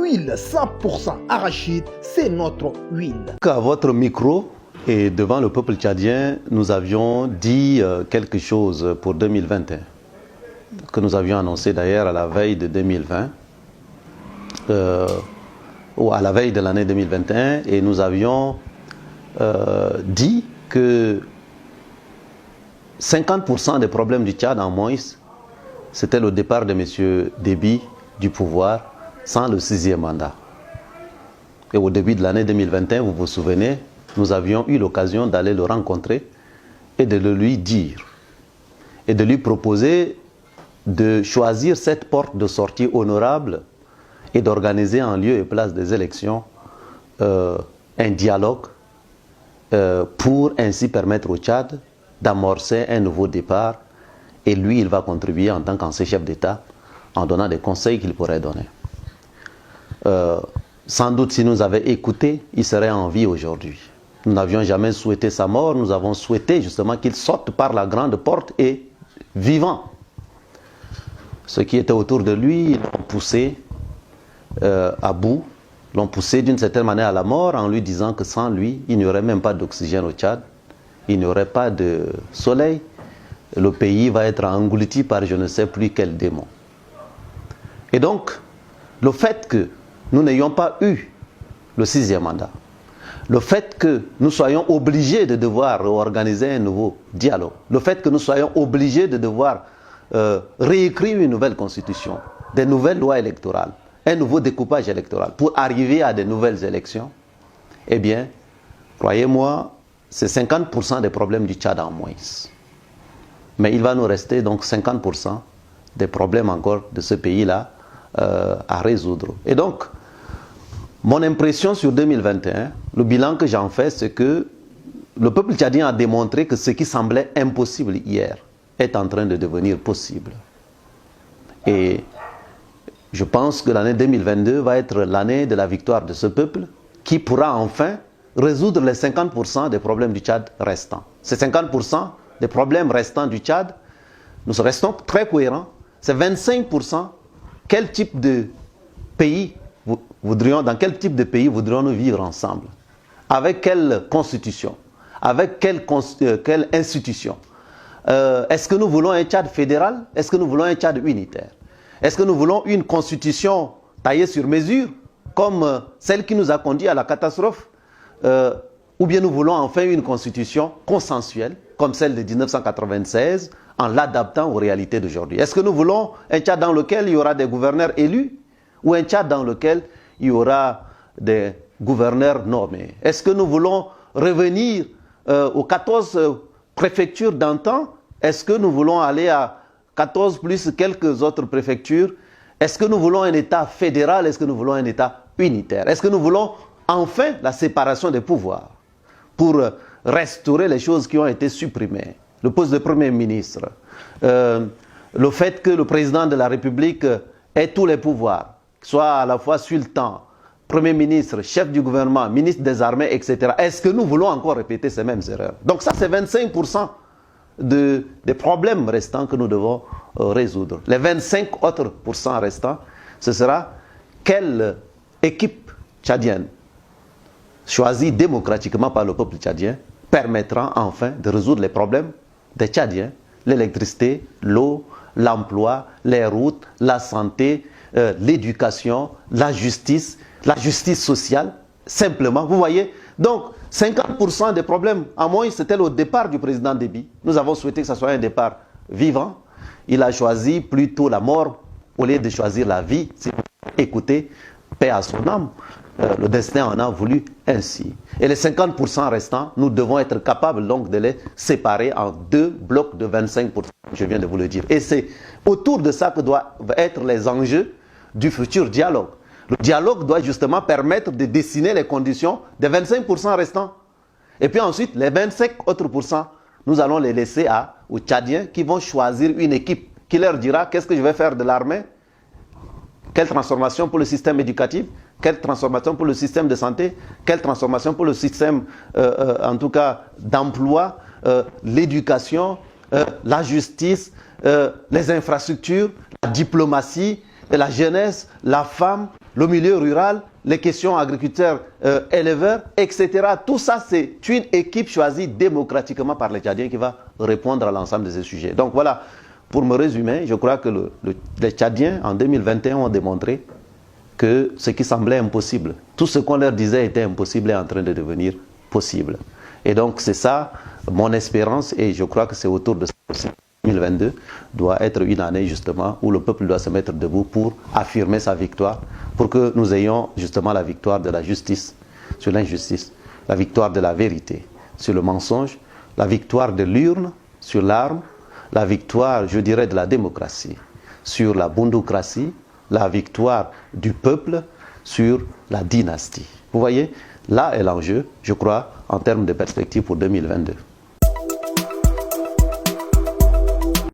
huile 100% arachide, c'est notre huile. À votre micro et devant le peuple tchadien, nous avions dit quelque chose pour 2021, que nous avions annoncé d'ailleurs à la veille de 2020, ou à la veille de l'année 2021, et nous avions dit que 50% des problèmes du Tchad en moins, c'était le départ de M. Déby du pouvoir sans le 6e mandat. Et au début de l'année 2021, vous vous souvenez, nous avions eu l'occasion d'aller le rencontrer et de le lui dire et de lui proposer de choisir cette porte de sortie honorable et d'organiser en lieu et place des élections un dialogue pour ainsi permettre au Tchad d'amorcer un nouveau départ, et lui il va contribuer en tant qu'ancien chef d'État en donnant des conseils qu'il pourrait donner. Sans doute s'il nous avait écoutés, il serait en vie aujourd'hui. Nous n'avions jamais souhaité sa mort, nous avons souhaité justement qu'il sorte par la grande porte et vivant. Ceux qui étaient autour de lui l'ont poussé à bout, l'ont poussé d'une certaine manière à la mort en lui disant que sans lui, il n'y aurait même pas d'oxygène au Tchad, il n'y aurait pas de soleil, le pays va être englouti par je ne sais plus quel démon. Et donc, le fait que nous n'ayons pas eu le 6e mandat, le fait que nous soyons obligés de devoir organiser un nouveau dialogue, le fait que nous soyons obligés de devoir réécrire une nouvelle constitution, des nouvelles lois électorales, un nouveau découpage électoral pour arriver à de nouvelles élections, eh bien, croyez-moi, c'est 50% des problèmes du Tchad en moins. Mais il va nous rester donc 50% des problèmes encore de ce pays-là à résoudre. Et donc, mon impression sur 2021, le bilan que j'en fais, c'est que le peuple tchadien a démontré que ce qui semblait impossible hier est en train de devenir possible. Et je pense que l'année 2022 va être l'année de la victoire de ce peuple qui pourra enfin résoudre les 50% des problèmes du Tchad restants. Ces 50% des problèmes restants du Tchad, nous restons très cohérents. C'est 25%. Quel type de pays dans quel type de pays voudrions-nous vivre ensemble? Avec quelle constitution? Avec quelle institution? Est-ce que nous voulons un Tchad fédéral? Est-ce que nous voulons un Tchad unitaire? Est-ce que nous voulons une constitution taillée sur mesure, comme celle qui nous a conduit à la catastrophe? Ou bien nous voulons enfin une constitution consensuelle, comme celle de 1996, en l'adaptant aux réalités d'aujourd'hui? Est-ce que nous voulons un Tchad dans lequel il y aura des gouverneurs élus, ou un Tchad dans lequel il y aura des gouverneurs nommés? Est-ce que nous voulons revenir aux 14 préfectures d'antan? Est-ce que nous voulons aller à 14 plus quelques autres préfectures? Est-ce que nous voulons un État fédéral? Est-ce que nous voulons un État unitaire? Est-ce que nous voulons enfin la séparation des pouvoirs pour restaurer les choses qui ont été supprimées? Le poste de Premier ministre, le fait que le président de la République ait tous les pouvoirs, soit à la fois sultan, Premier ministre, chef du gouvernement, ministre des armées, etc. Est-ce que nous voulons encore répéter ces mêmes erreurs? Donc ça, c'est 25% des problèmes restants que nous devons résoudre. Les 25 autres pourcents restants, ce sera quelle équipe tchadienne, choisie démocratiquement par le peuple tchadien, permettra enfin de résoudre les problèmes des Tchadiens, l'électricité, l'eau, l'emploi, les routes, la santé, l'éducation, la justice sociale, simplement. Vous voyez, donc 50% des problèmes, à moins c'était le départ du président Déby. Nous avons souhaité que ce soit un départ vivant. Il a choisi plutôt la mort au lieu de choisir la vie. Écoutez, paix à son âme. Le destin en a voulu ainsi. Et les 50% restants, nous devons être capables donc de les séparer en 2 blocs de 25%, je viens de vous le dire. Et c'est autour de ça que doivent être les enjeux du futur dialogue. Le dialogue doit justement permettre de dessiner les conditions des 25% restants. Et puis ensuite, les 25 autres pourcents, nous allons les laisser aux Tchadiens qui vont choisir une équipe qui leur dira qu'est-ce que je vais faire de l'armée, quelle transformation pour le système éducatif, quelle transformation pour le système de santé, quelle transformation pour le système, en tout cas, d'emploi, l'éducation, la justice, les infrastructures, la diplomatie, la jeunesse, la femme, le milieu rural, les questions agriculteurs, éleveurs, etc. Tout ça, c'est une équipe choisie démocratiquement par les Tchadiens qui va répondre à l'ensemble de ces sujets. Donc voilà, pour me résumer, je crois que les Tchadiens, en 2021, ont démontré que ce qui semblait impossible, tout ce qu'on leur disait était impossible est en train de devenir possible. Et donc c'est ça mon espérance, et je crois que c'est autour de ça. 2022 doit être une année justement où le peuple doit se mettre debout pour affirmer sa victoire, pour que nous ayons justement la victoire de la justice sur l'injustice, la victoire de la vérité sur le mensonge, la victoire de l'urne sur l'arme, la victoire, je dirais, de la démocratie sur la bundoukratie, la victoire du peuple sur la dynastie. Vous voyez, là est l'enjeu, je crois, en termes de perspective pour 2022.